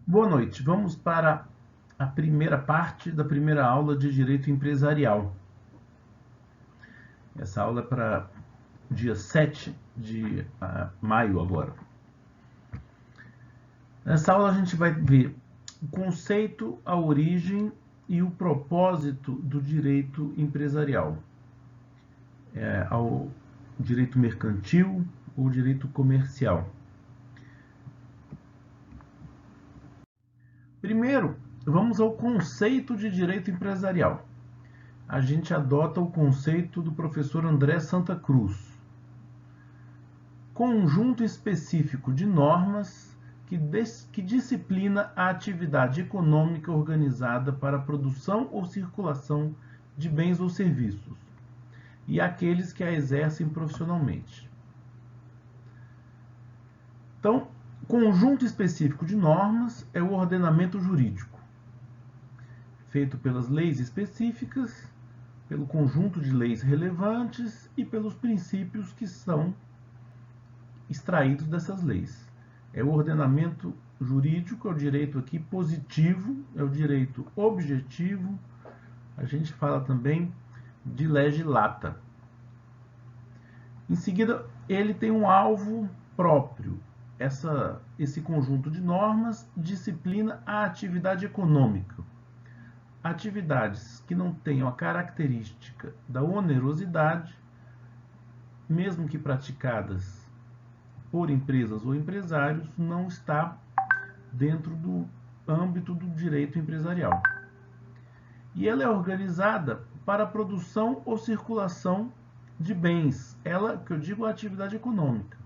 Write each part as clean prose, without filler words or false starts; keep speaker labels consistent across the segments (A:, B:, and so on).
A: Boa noite. Vamos para a primeira parte da primeira aula de Direito Empresarial. Essa aula é para dia 7 de maio agora. Nessa aula a gente vai ver o conceito, a origem e o propósito do direito empresarial. Ao direito mercantil ou direito comercial. Primeiro, vamos ao conceito de direito empresarial. A gente adota o conceito do professor André Santa Cruz. Conjunto específico de normas que disciplina a atividade econômica organizada para a produção ou circulação de bens ou serviços, e aqueles que a exercem profissionalmente. Então, conjunto específico de normas é o ordenamento jurídico, feito pelas leis específicas, pelo conjunto de leis relevantes e pelos princípios que são extraídos dessas leis. É o ordenamento jurídico, é o direito aqui positivo, é o direito objetivo. A gente fala também de lege lata. Em seguida, ele tem um alvo próprio. Esse conjunto de normas disciplina a atividade econômica. Atividades que não tenham a característica da onerosidade, mesmo que praticadas por empresas ou empresários, não está dentro do âmbito do direito empresarial. E ela é organizada para a produção ou circulação de bens. Ela, que eu digo, a atividade econômica.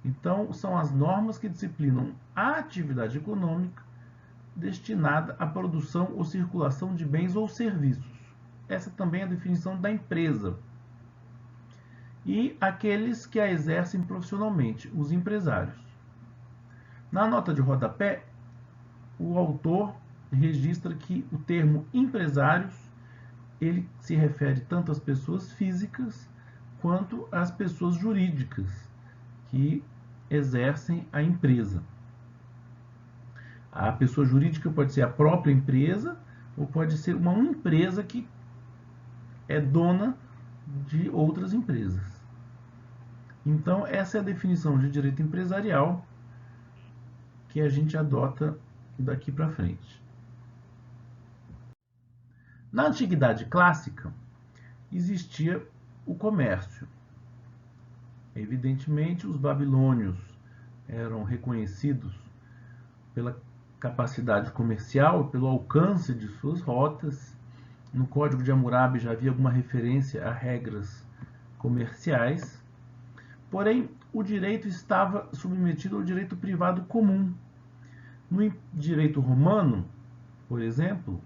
A: Então, são as normas que disciplinam a atividade econômica destinada à produção ou circulação de bens ou serviços. Essa também é a definição da empresa. E aqueles que a exercem profissionalmente, os empresários. Na nota de rodapé, o autor registra que o termo empresários ele se refere tanto às pessoas físicas quanto às pessoas jurídicas que exercem a empresa. A pessoa jurídica pode ser a própria empresa ou pode ser uma empresa que é dona de outras empresas. Então, essa é a definição de direito empresarial que a gente adota daqui para frente. Na antiguidade clássica, existia o comércio. Evidentemente, os babilônios eram reconhecidos pela capacidade comercial, pelo alcance de suas rotas. No Código de Hammurabi já havia alguma referência a regras comerciais. Porém, o direito estava submetido ao direito privado comum. No direito romano, por exemplo,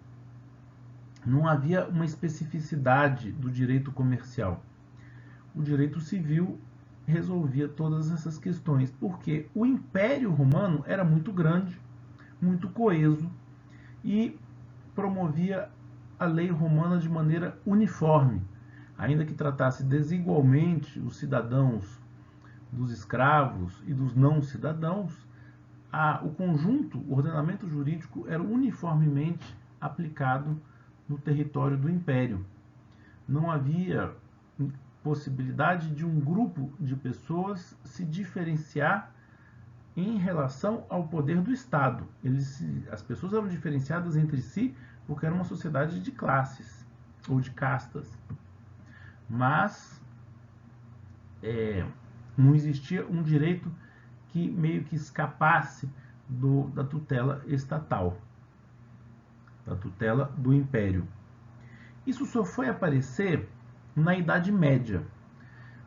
A: não havia uma especificidade do direito comercial. O direito civil resolvia todas essas questões, porque o Império Romano era muito grande, muito coeso e promovia a lei romana de maneira uniforme, ainda que tratasse desigualmente os cidadãos dos escravos e dos não cidadãos. O conjunto, o ordenamento jurídico era uniformemente aplicado no território do Império. Não havia possibilidade de um grupo de pessoas se diferenciar em relação ao poder do Estado. As pessoas eram diferenciadas entre si porque era uma sociedade de classes ou de castas. Mas não existia um direito que meio que escapasse da tutela estatal, da tutela do Império. Isso só foi aparecer na Idade Média.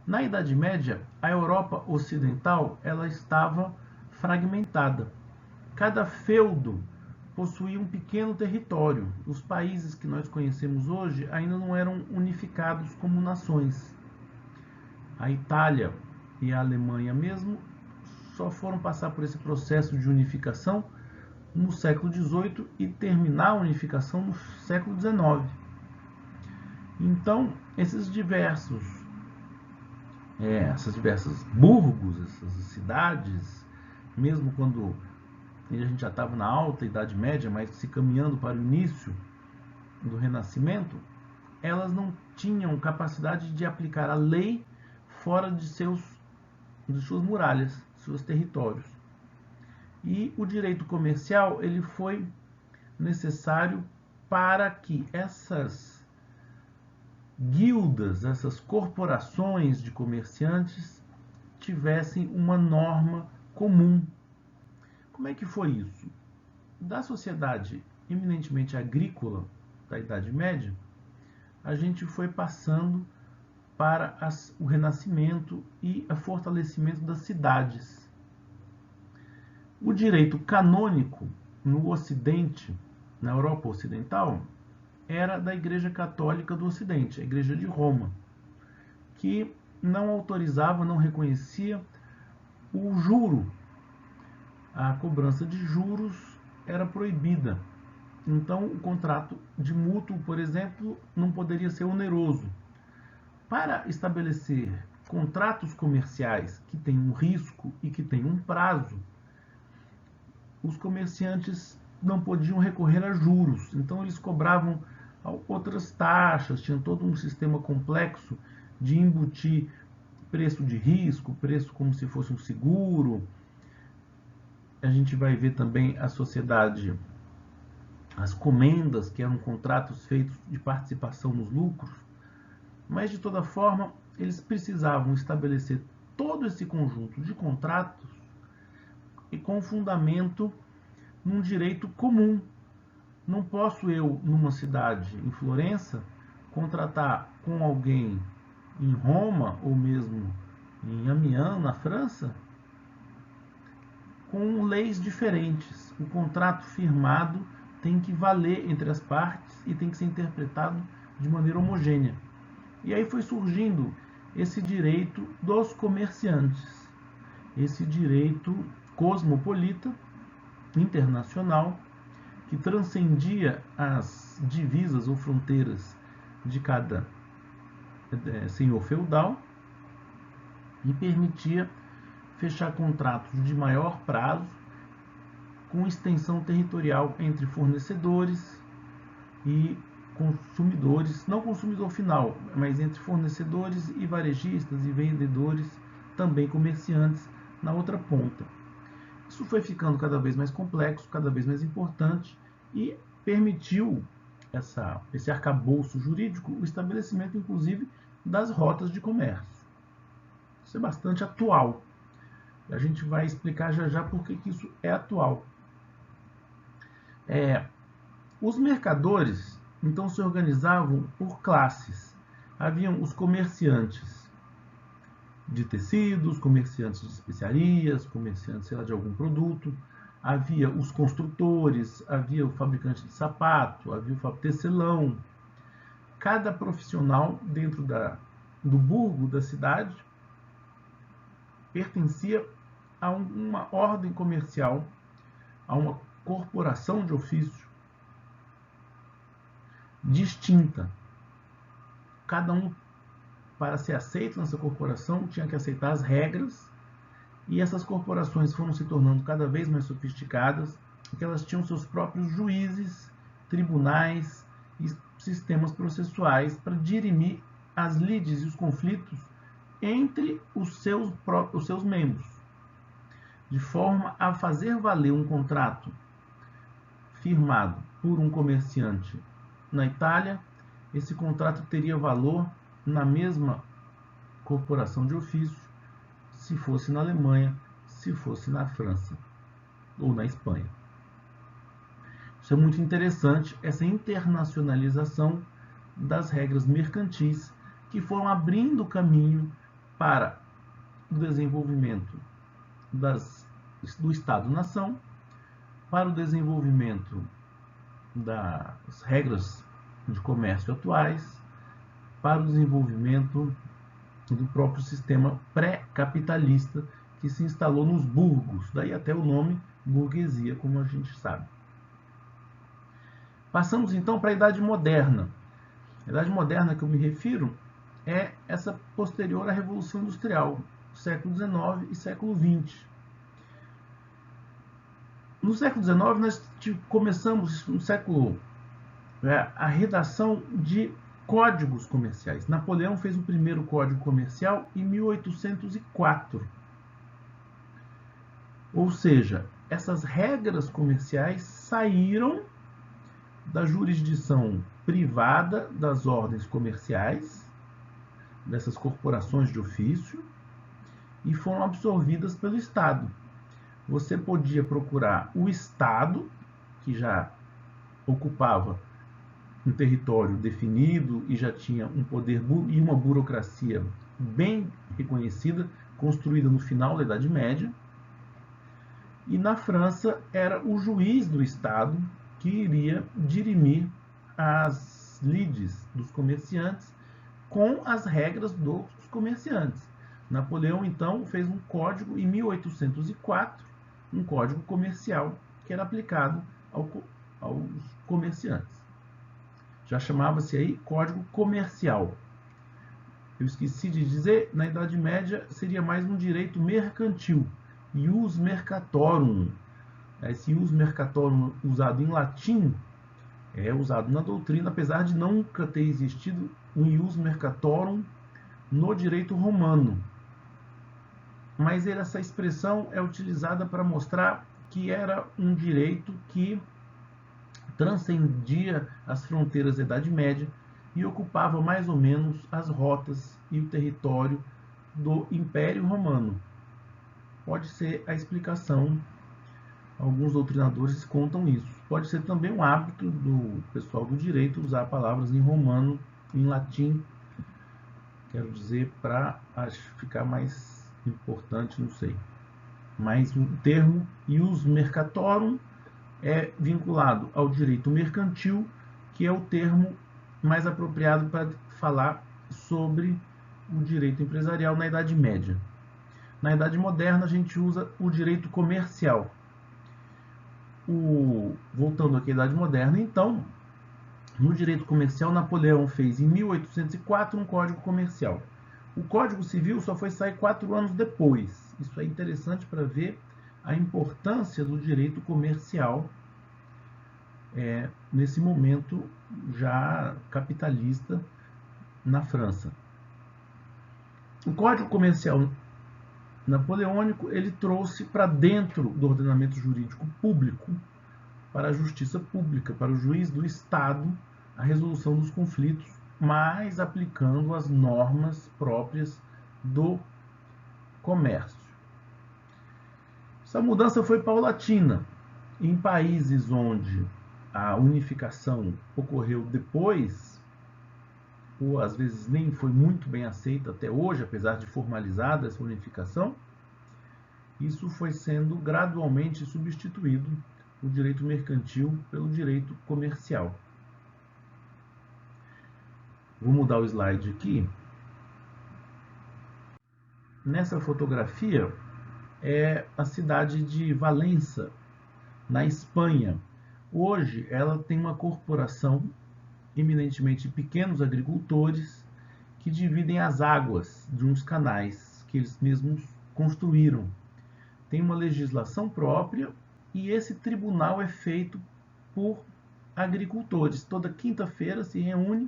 A: Na Idade Média, a Europa Ocidental ela estava fragmentada. Cada feudo possuía um pequeno território. Os países que nós conhecemos hoje ainda não eram unificados como nações. A Itália e a Alemanha mesmo só foram passar por esse processo de unificação no século XVIII e terminar a unificação no século XIX. Então, essas diversas burgos, essas cidades, mesmo quando e a gente já estava na alta Idade Média, mas se caminhando para o início do Renascimento, elas não tinham capacidade de aplicar a lei fora de suas muralhas, seus territórios. E o direito comercial ele foi necessário para que essas guildas, essas corporações de comerciantes tivessem uma norma comum. Como é que foi isso? Da sociedade eminentemente agrícola da Idade Média, a gente foi passando para o Renascimento e o fortalecimento das cidades. O direito canônico no Ocidente, na Europa Ocidental, era da Igreja Católica do Ocidente, a Igreja de Roma, que não autorizava, não reconhecia o juro. A cobrança de juros era proibida. Então, o contrato de mútuo, por exemplo, não poderia ser oneroso. Para estabelecer contratos comerciais que têm um risco e que têm um prazo, os comerciantes não podiam recorrer a juros. Então, eles cobravam outras taxas, tinham todo um sistema complexo de embutir preço de risco, preço como se fosse um seguro. A gente vai ver também a sociedade, as comendas, que eram contratos feitos de participação nos lucros, mas de toda forma eles precisavam estabelecer todo esse conjunto de contratos e com fundamento num direito comum. Não posso eu, numa cidade em Florença, contratar com alguém em Roma ou mesmo em Amiens, na França, com leis diferentes. O contrato firmado tem que valer entre as partes e tem que ser interpretado de maneira homogênea. E aí foi surgindo esse direito dos comerciantes, esse direito cosmopolita, internacional, que transcendia as divisas ou fronteiras de cada senhor feudal e permitia fechar contratos de maior prazo com extensão territorial entre fornecedores e consumidores, não consumidor final, mas entre fornecedores e varejistas e vendedores, também comerciantes, na outra ponta. Isso foi ficando cada vez mais complexo, cada vez mais importante e permitiu esse arcabouço jurídico o estabelecimento, inclusive, das rotas de comércio. Isso é bastante atual. A gente vai explicar já já por que isso é atual. Os mercadores, então, se organizavam por classes. Haviam os comerciantes de tecidos, comerciantes de especiarias, comerciantes, sei lá, de algum produto. Havia os construtores, havia o fabricante de sapato, havia o tecelão. Cada profissional dentro do burgo da cidade pertencia a uma ordem comercial, a uma corporação de ofício distinta. Cada um, para ser aceito nessa corporação, tinha que aceitar as regras, e essas corporações foram se tornando cada vez mais sofisticadas, porque elas tinham seus próprios juízes, tribunais e sistemas processuais para dirimir as lides e os conflitos entre os seus membros, de forma a fazer valer um contrato firmado por um comerciante na Itália. Esse contrato teria valor na mesma corporação de ofício se fosse na Alemanha, se fosse na França ou na Espanha. Isso é muito interessante, essa internacionalização das regras mercantis que foram abrindo caminho para o desenvolvimento do Estado-nação, para o desenvolvimento das regras de comércio atuais, para o desenvolvimento do próprio sistema pré-capitalista que se instalou nos burgos, daí até o nome burguesia, como a gente sabe. Passamos então para a Idade Moderna. A Idade Moderna que eu me refiro é essa posterior à Revolução Industrial, século XIX e século XX. No século XIX, nós começamos, no século, a redação de códigos comerciais. Napoleão fez o primeiro código comercial em 1804. Ou seja, essas regras comerciais saíram da jurisdição privada das ordens comerciais, dessas corporações de ofício, e foram absorvidas pelo Estado. Você podia procurar o Estado, que já ocupava um território definido e já tinha um poder e uma burocracia bem reconhecida, construída no final da Idade Média. E na França era o juiz do Estado que iria dirimir as lides dos comerciantes com as regras dos comerciantes. Napoleão, então, fez um código em 1804, um código comercial que era aplicado aos comerciantes. Já chamava-se aí Código Comercial. Eu esqueci de dizer, na Idade Média seria mais um direito mercantil, ius mercatorum. Esse ius mercatorum usado em latim é usado na doutrina, apesar de nunca ter existido um ius mercatorum no direito romano. Mas essa expressão é utilizada para mostrar que era um direito que transcendia as fronteiras da Idade Média e ocupava mais ou menos as rotas e o território do Império Romano. Pode ser a explicação, alguns doutrinadores contam isso. Pode ser também um hábito do pessoal do direito usar palavras em romano, em latim, quero dizer, para ficar mais importante, não sei. Mas o termo ius mercatorum é vinculado ao direito mercantil, que é o termo mais apropriado para falar sobre o direito empresarial na Idade Média. Na Idade Moderna, a gente usa o direito comercial. Voltando aqui à Idade Moderna, então, no direito comercial, Napoleão fez em 1804 um código comercial. O Código Civil só foi sair 4 anos depois. Isso é interessante para ver a importância do direito comercial nesse momento já capitalista na França. O Código Comercial napoleônico ele trouxe para dentro do ordenamento jurídico público, para a justiça pública, para o juiz do Estado, a resolução dos conflitos, mas aplicando as normas próprias do comércio. Essa mudança foi paulatina. Em países onde a unificação ocorreu depois, ou às vezes nem foi muito bem aceita até hoje, apesar de formalizada essa unificação, isso foi sendo gradualmente substituído, o direito mercantil pelo direito comercial. Vou mudar o slide aqui. Nessa fotografia é a cidade de Valença, na Espanha. Hoje ela tem uma corporação, eminentemente pequenos agricultores, que dividem as águas de uns canais que eles mesmos construíram. Tem uma legislação própria e esse tribunal é feito por agricultores. Toda quinta-feira se reúne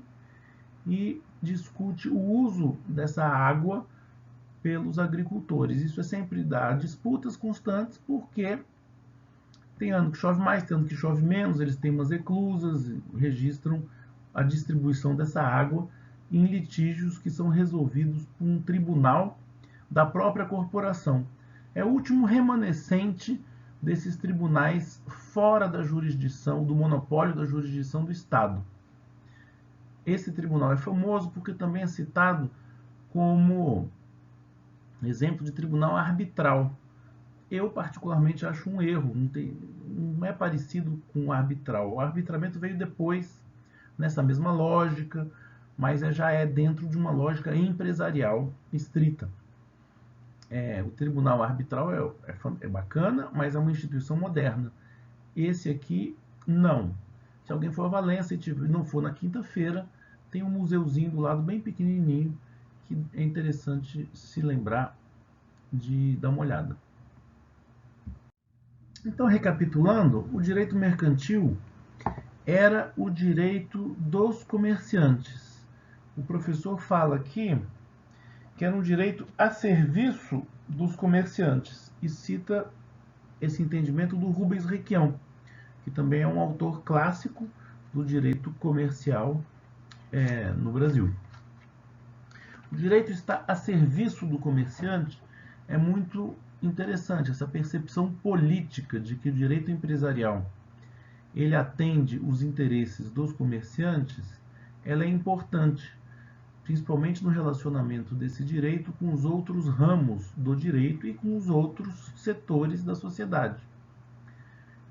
A: e discute o uso dessa água pelos agricultores. Isso é sempre dá disputas constantes, porque tem ano que chove mais, tem ano que chove menos, eles têm umas eclusas, registram a distribuição dessa água em litígios que são resolvidos por um tribunal da própria corporação. É o último remanescente desses tribunais fora da jurisdição, do monopólio da jurisdição do Estado. Esse tribunal é famoso porque também é citado como exemplo de tribunal arbitral. Eu, particularmente, acho um erro, não é parecido com o arbitral. O arbitramento veio depois, nessa mesma lógica, mas já é dentro de uma lógica empresarial estrita. O tribunal arbitral é bacana, mas é uma instituição moderna. Esse aqui, não. Se alguém for a Valença e não for na quinta-feira, tem um museuzinho do lado bem pequenininho, que é interessante se lembrar de dar uma olhada. Então, recapitulando, o direito mercantil era o direito dos comerciantes. O professor fala aqui que era um direito a serviço dos comerciantes e cita esse entendimento do Rubens Requião, que também é um autor clássico do direito comercial no Brasil. O direito está a serviço do comerciante é muito interessante, essa percepção política de que o direito empresarial ele atende os interesses dos comerciantes, ela é importante, principalmente no relacionamento desse direito com os outros ramos do direito e com os outros setores da sociedade.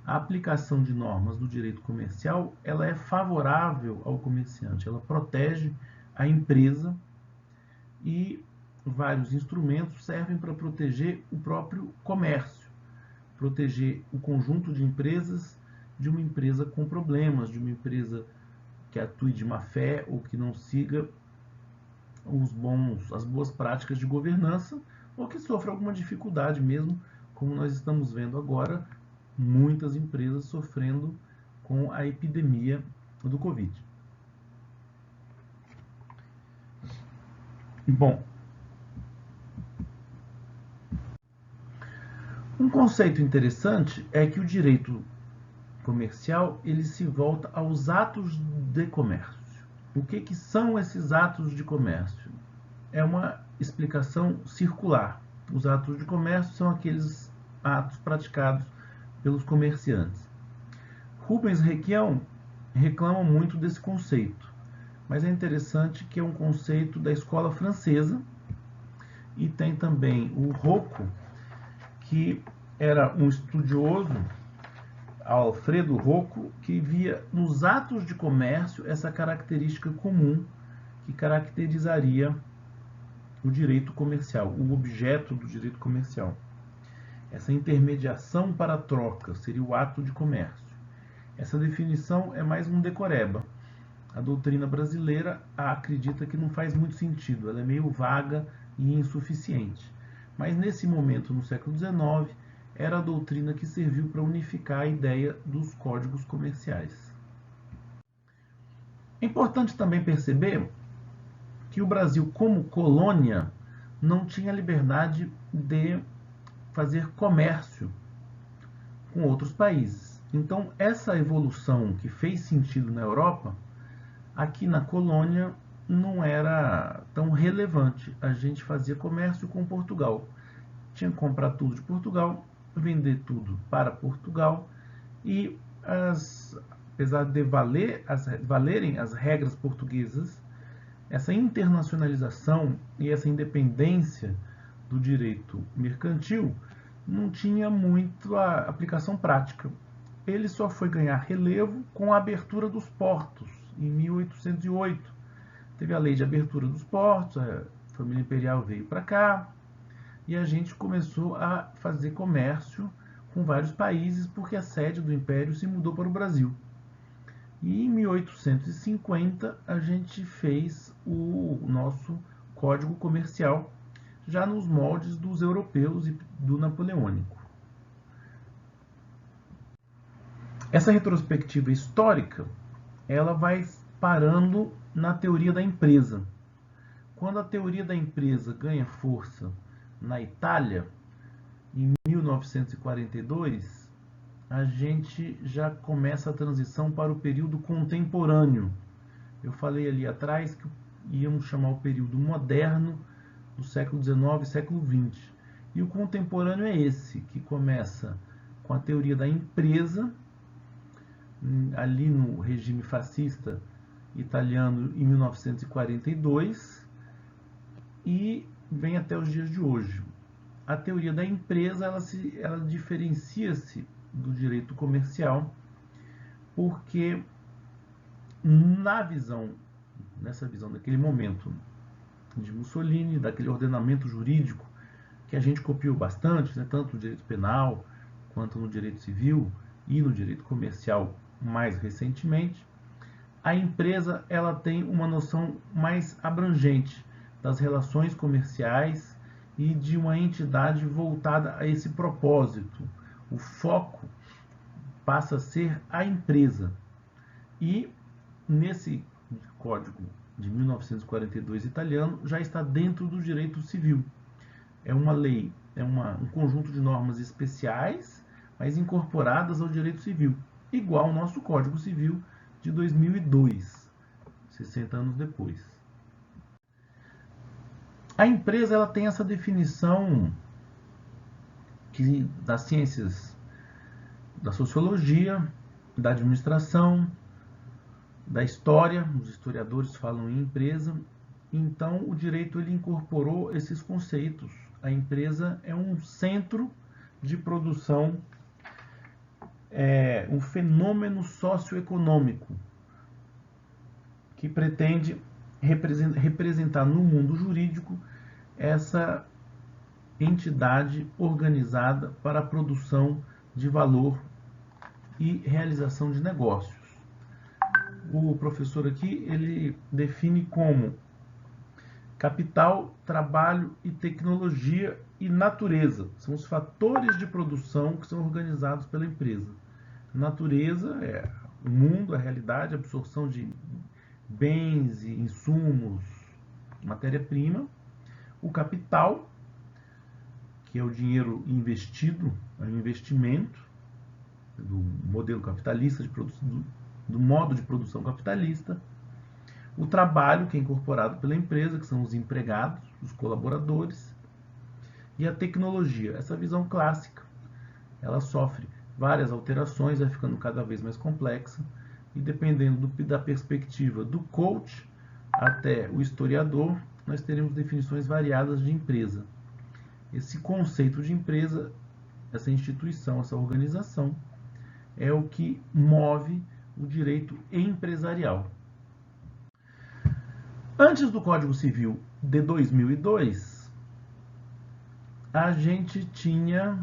A: A aplicação de normas do direito comercial, ela é favorável ao comerciante, ela protege a empresa e vários instrumentos servem para proteger o próprio comércio, proteger o conjunto de empresas de uma empresa com problemas, de uma empresa que atue de má fé ou que não siga as boas práticas de governança ou que sofra alguma dificuldade mesmo, como nós estamos vendo agora, muitas empresas sofrendo com a epidemia do Covid. Bom, um conceito interessante é que o direito comercial ele se volta aos atos de comércio. O que são esses atos de comércio? É uma explicação circular. Os atos de comércio são aqueles atos praticados pelos comerciantes. Rubens Requião reclama muito desse conceito, mas é interessante que é um conceito da escola francesa e tem também o Rocco, que era um estudioso, Alfredo Rocco, que via nos atos de comércio essa característica comum que caracterizaria o direito comercial, o objeto do direito comercial. Essa intermediação para a troca seria o ato de comércio. Essa definição é mais um decoreba. A doutrina brasileira acredita que não faz muito sentido, ela é meio vaga e insuficiente. Mas nesse momento, no século XIX, era a doutrina que serviu para unificar a ideia dos códigos comerciais. É importante também perceber que o Brasil, como colônia, não tinha liberdade de fazer comércio com outros países. Então, essa evolução que fez sentido na Europa, aqui na colônia não era tão relevante. A gente fazia comércio com Portugal. Tinha que comprar tudo de Portugal, vender tudo para Portugal e, apesar de valerem as regras portuguesas, essa internacionalização e essa independência do direito mercantil não tinha muito a aplicação prática. Ele só foi ganhar relevo com a abertura dos portos, em 1808. Teve a lei de abertura dos portos, a família imperial veio para cá, e a gente começou a fazer comércio com vários países, porque a sede do Império se mudou para o Brasil. E em 1850 a gente fez o nosso Código Comercial, já nos moldes dos europeus e do napoleônico. Essa retrospectiva histórica, ela vai parando na teoria da empresa. Quando a teoria da empresa ganha força na Itália, em 1942, a gente já começa a transição para o período contemporâneo. Eu falei ali atrás que íamos chamar o período moderno do século XIX e século XX. E o contemporâneo é esse, que começa com a teoria da empresa, ali no regime fascista italiano em 1942, e vem até os dias de hoje. A teoria da empresa ela diferencia-se do direito comercial, porque nessa visão daquele momento de Mussolini, daquele ordenamento jurídico que a gente copiou bastante, né, tanto no direito penal quanto no direito civil e no direito comercial mais recentemente, a empresa ela tem uma noção mais abrangente das relações comerciais e de uma entidade voltada a esse propósito, O foco passa a ser a empresa. E nesse Código de 1942 italiano já está dentro do direito civil. É uma lei, um conjunto de normas especiais, mas incorporadas ao direito civil, igual ao nosso Código Civil de 2002, 60 anos depois. A empresa ela tem essa definição das ciências da sociologia, da administração, da história, os historiadores falam em empresa. Então o direito ele incorporou esses conceitos. A empresa é um centro de produção, um fenômeno socioeconômico que pretende representar no mundo jurídico essa entidade organizada para a produção de valor e realização de negócios. O professor aqui ele define como capital, trabalho e tecnologia e natureza. São os fatores de produção que são organizados pela empresa. Natureza é o mundo, a realidade, a absorção de bens e insumos, matéria-prima. O capital, que é o dinheiro investido, é o investimento do modelo capitalista, do modo de produção capitalista. O trabalho, que é incorporado pela empresa, que são os empregados, os colaboradores. E a tecnologia, essa visão clássica, ela sofre várias alterações, vai ficando cada vez mais complexa, e dependendo da perspectiva do coach até o historiador, nós teremos definições variadas de empresa. Esse conceito de empresa, essa instituição, essa organização, é o que move o direito empresarial. Antes do Código Civil de 2002, a gente tinha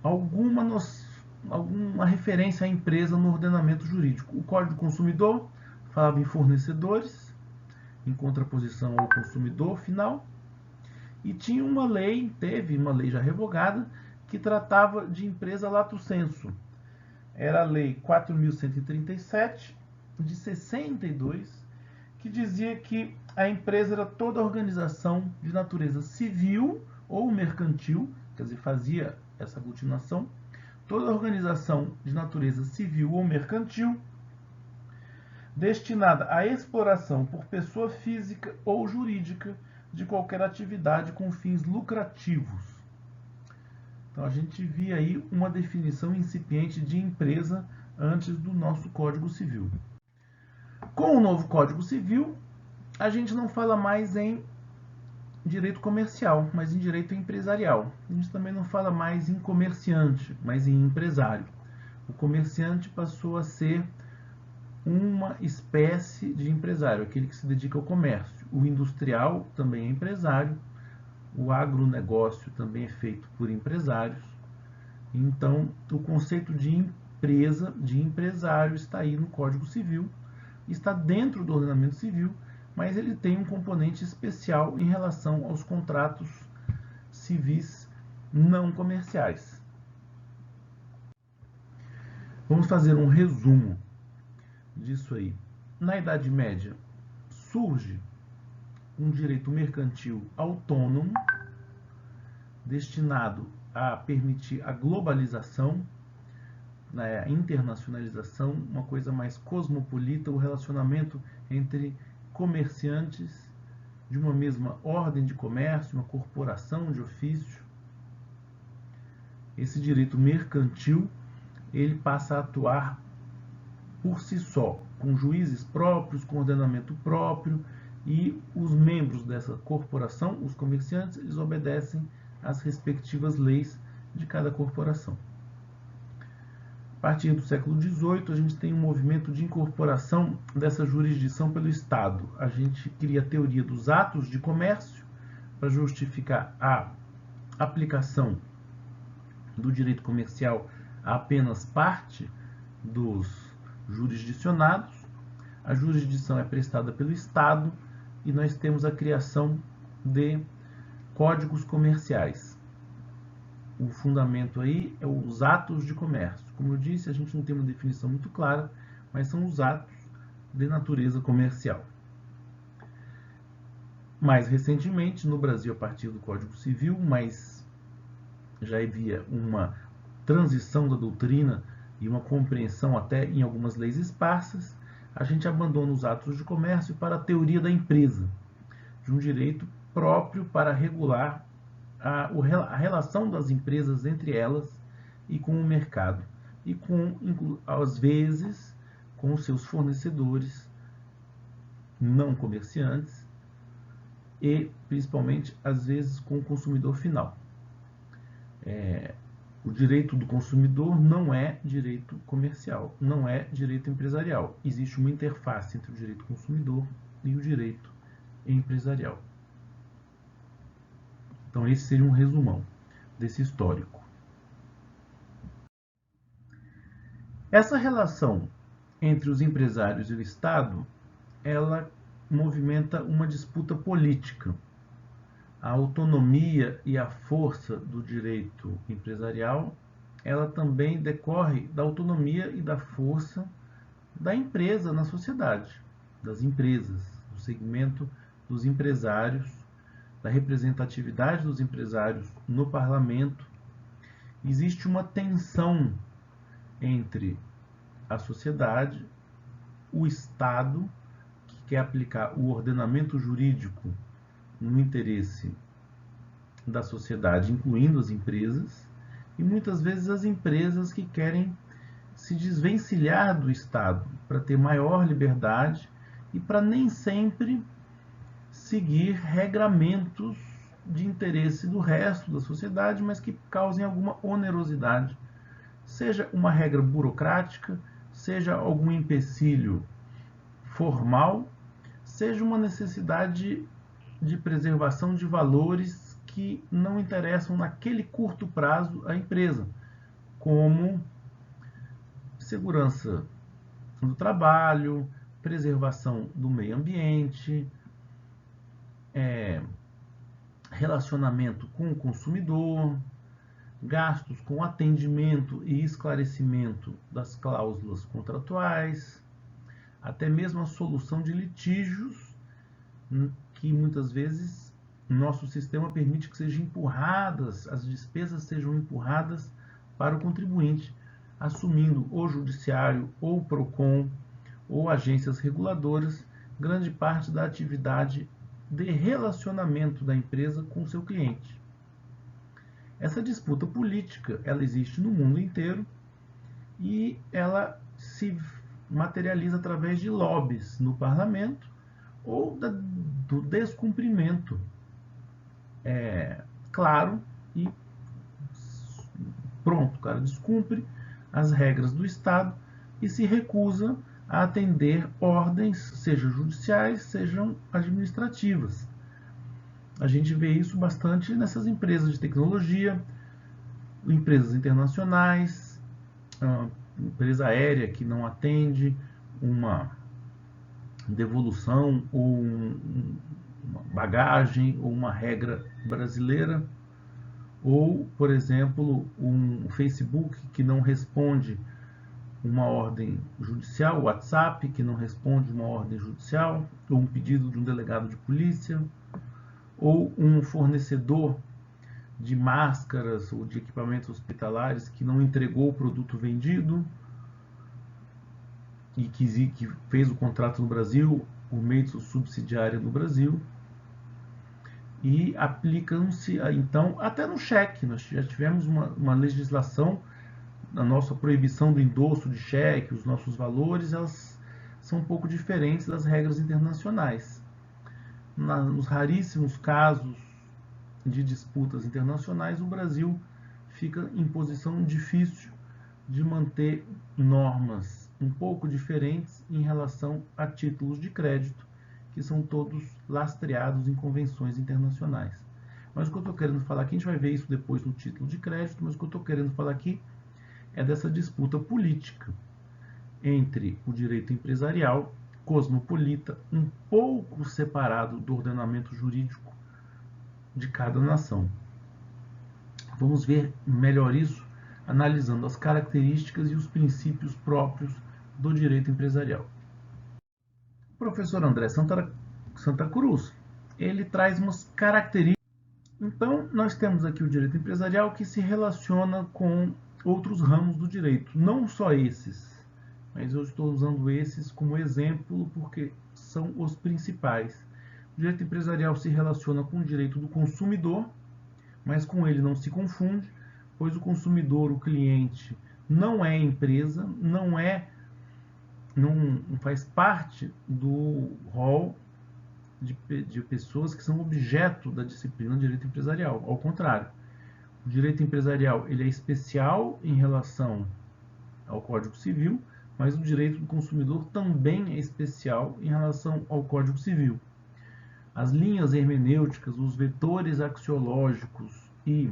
A: alguma referência à empresa no ordenamento jurídico. O Código do Consumidor falava em fornecedores, em contraposição ao consumidor final, e tinha teve uma lei já revogada, que tratava de empresa lato sensu. Era a Lei 4.137, de 62, que dizia que a empresa era toda organização de natureza civil ou mercantil, quer dizer, fazia essa aglutinação, toda organização de natureza civil ou mercantil, destinada à exploração por pessoa física ou jurídica de qualquer atividade com fins lucrativos. Então a gente via aí uma definição incipiente de empresa antes do nosso Código Civil. Com o novo Código Civil, a gente não fala mais em direito comercial, mas em direito empresarial. A gente também não fala mais em comerciante, mas em empresário. O comerciante passou a ser uma espécie de empresário, aquele que se dedica ao comércio. O industrial também é empresário. O agronegócio também é feito por empresários. Então, o conceito de empresa, de empresário, está aí no Código Civil, está dentro do ordenamento civil, mas ele tem um componente especial em relação aos contratos civis não comerciais. Vamos fazer um resumo disso aí. Na Idade Média, surge um direito mercantil autônomo, destinado a permitir a globalização, a internacionalização, uma coisa mais cosmopolita, o relacionamento entre comerciantes de uma mesma ordem de comércio, uma corporação de ofício. Esse direito mercantil, ele passa a atuar por si só, com juízes próprios, com ordenamento próprio, e os membros dessa corporação, os comerciantes, eles obedecem às respectivas leis de cada corporação. A partir do século XVIII, a gente tem um movimento de incorporação dessa jurisdição pelo Estado. A gente cria a teoria dos atos de comércio para justificar a aplicação do direito comercial a apenas parte dos jurisdicionados. A jurisdição é prestada pelo Estado e nós temos a criação de códigos comerciais. o fundamento aí é os atos de comércio. Como eu disse, a gente não tem uma definição muito clara, mas são os atos de natureza comercial. Mais recentemente, no Brasil, a partir do Código Civil, mas já havia uma transição da doutrina e uma compreensão até em algumas leis esparsas, a gente abandona os atos de comércio para a teoria da empresa, de um direito próprio para regular a relação das empresas entre elas e com o mercado, e às vezes, com os seus fornecedores não comerciantes e, principalmente, às vezes, com o consumidor final. O direito do consumidor não é direito comercial, não é direito empresarial. Existe uma interface entre o direito consumidor e o direito empresarial. Então, esse seria um resumão desse histórico. Essa relação entre os empresários e o Estado, ela movimenta uma disputa política. A autonomia e a força do direito empresarial, ela também decorre da autonomia e da força da empresa na sociedade, das empresas, do segmento dos empresários, da representatividade dos empresários no parlamento. Existe uma tensão entre a sociedade, o Estado, que quer aplicar o ordenamento jurídico no interesse da sociedade, incluindo as empresas, e muitas vezes as empresas que querem se desvencilhar do Estado para ter maior liberdade e para nem sempre seguir regramentos de interesse do resto da sociedade, mas que causem alguma onerosidade, seja uma regra burocrática, seja algum empecilho formal, seja uma necessidade de preservação de valores que não interessam naquele curto prazo à empresa, como segurança do trabalho, preservação do meio ambiente, relacionamento com o consumidor, gastos com atendimento e esclarecimento das cláusulas contratuais, até mesmo a solução de litígios que muitas vezes nosso sistema permite que sejam empurradas, as despesas sejam empurradas para o contribuinte, assumindo o judiciário, ou o PROCON, ou agências reguladoras, grande parte da atividade de relacionamento da empresa com seu cliente. Essa disputa política, ela existe no mundo inteiro e ela se materializa através de lobbies no parlamento ou do descumprimento claro e pronto, o cara descumpre as regras do Estado e se recusa a atender ordens, sejam judiciais, sejam administrativas. A gente vê isso bastante nessas empresas de tecnologia, empresas internacionais, empresa aérea que não atende uma devolução ou uma bagagem ou uma regra brasileira, ou, por exemplo, um Facebook que não responde uma ordem judicial, o WhatsApp que não responde uma ordem judicial, ou um pedido de um delegado de polícia, ou um fornecedor de máscaras ou de equipamentos hospitalares que não entregou o produto vendido e que fez o contrato no Brasil, por meio de sua subsidiária no Brasil, e aplicam-se, então, até no cheque. Nós já tivemos uma legislação, a nossa proibição do endosso de cheque, os nossos valores, elas são um pouco diferentes das regras internacionais. Nos raríssimos casos de disputas internacionais, o Brasil fica em posição difícil de manter normas um pouco diferentes em relação a títulos de crédito, que são todos lastreados em convenções internacionais. Mas o que eu estou querendo falar aqui, a gente vai ver isso depois no título de crédito, mas o que eu estou querendo falar aqui é dessa disputa política entre o direito empresarial, cosmopolita, um pouco separado do ordenamento jurídico de cada nação. Vamos ver melhor isso analisando as características e os princípios próprios do direito empresarial. O professor André Santa Cruz, ele traz umas características. Então, nós temos aqui o direito empresarial que se relaciona com outros ramos do direito, não só esses, mas eu estou usando esses como exemplo porque são os principais. O direito empresarial se relaciona com o direito do consumidor, mas com ele não se confunde, pois o consumidor, o cliente, não é empresa, não faz parte do rol de pessoas que são objeto da disciplina de direito empresarial. Ao contrário, o direito empresarial ele é especial em relação ao Código Civil, mas o direito do consumidor também é especial em relação ao Código Civil. As linhas hermenêuticas, os vetores axiológicos e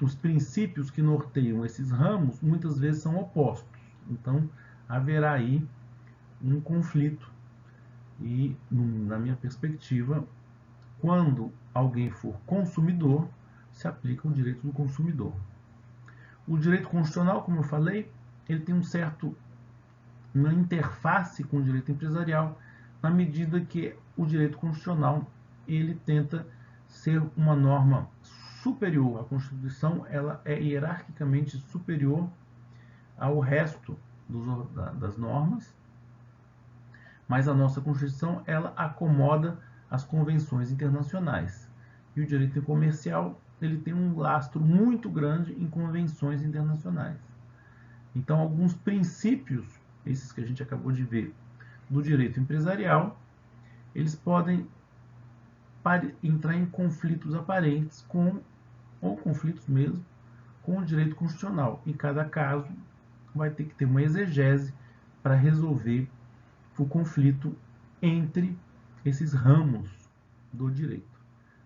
A: os princípios que norteiam esses ramos muitas vezes são opostos. Então, haverá aí um conflito. E, na minha perspectiva, quando alguém for consumidor, se aplica o direito do consumidor. O direito constitucional, como eu falei, ele tem uma interface com o direito empresarial, na medida que o direito constitucional ele tenta ser uma norma superior. A Constituição ela é hierarquicamente superior ao resto das normas, mas a nossa Constituição ela acomoda as convenções internacionais. E o direito comercial ele tem um lastro muito grande em convenções internacionais. Então, alguns princípios, esses que a gente acabou de ver, do direito empresarial, eles podem entrar em conflitos aparentes ou conflitos mesmo, com o direito constitucional. Em cada caso, vai ter que ter uma exegese para resolver o conflito entre esses ramos do direito.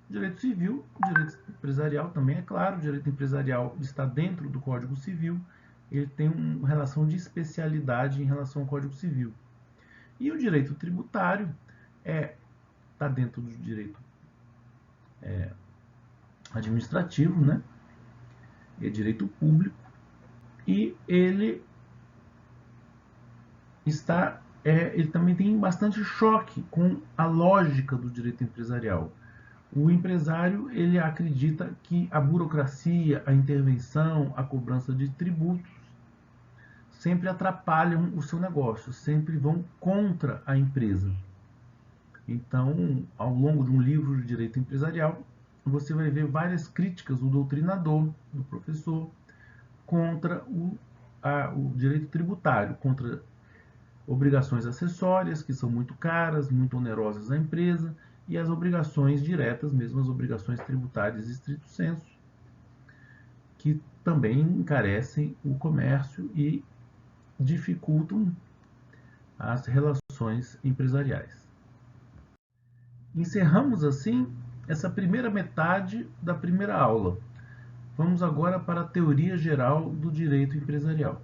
A: O direito civil, o direito empresarial também é claro, o direito empresarial está dentro do Código Civil, ele tem uma relação de especialidade em relação ao Código Civil. E o direito tributário está dentro do direito administrativo, né? É direito público, e ele ele também tem bastante choque com a lógica do direito empresarial. O empresário ele acredita que a burocracia, a intervenção, a cobrança de tributos sempre atrapalham o seu negócio, sempre vão contra a empresa. Então, ao longo de um livro de direito empresarial, você vai ver várias críticas do doutrinador, do professor, contra o direito tributário, contra obrigações acessórias, que são muito caras, muito onerosas à empresa, e as obrigações diretas, mesmo as obrigações tributárias estrito sensu, que também encarecem o comércio e dificultam as relações empresariais. Encerramos assim essa primeira metade da primeira aula. Vamos agora para a teoria geral do direito empresarial.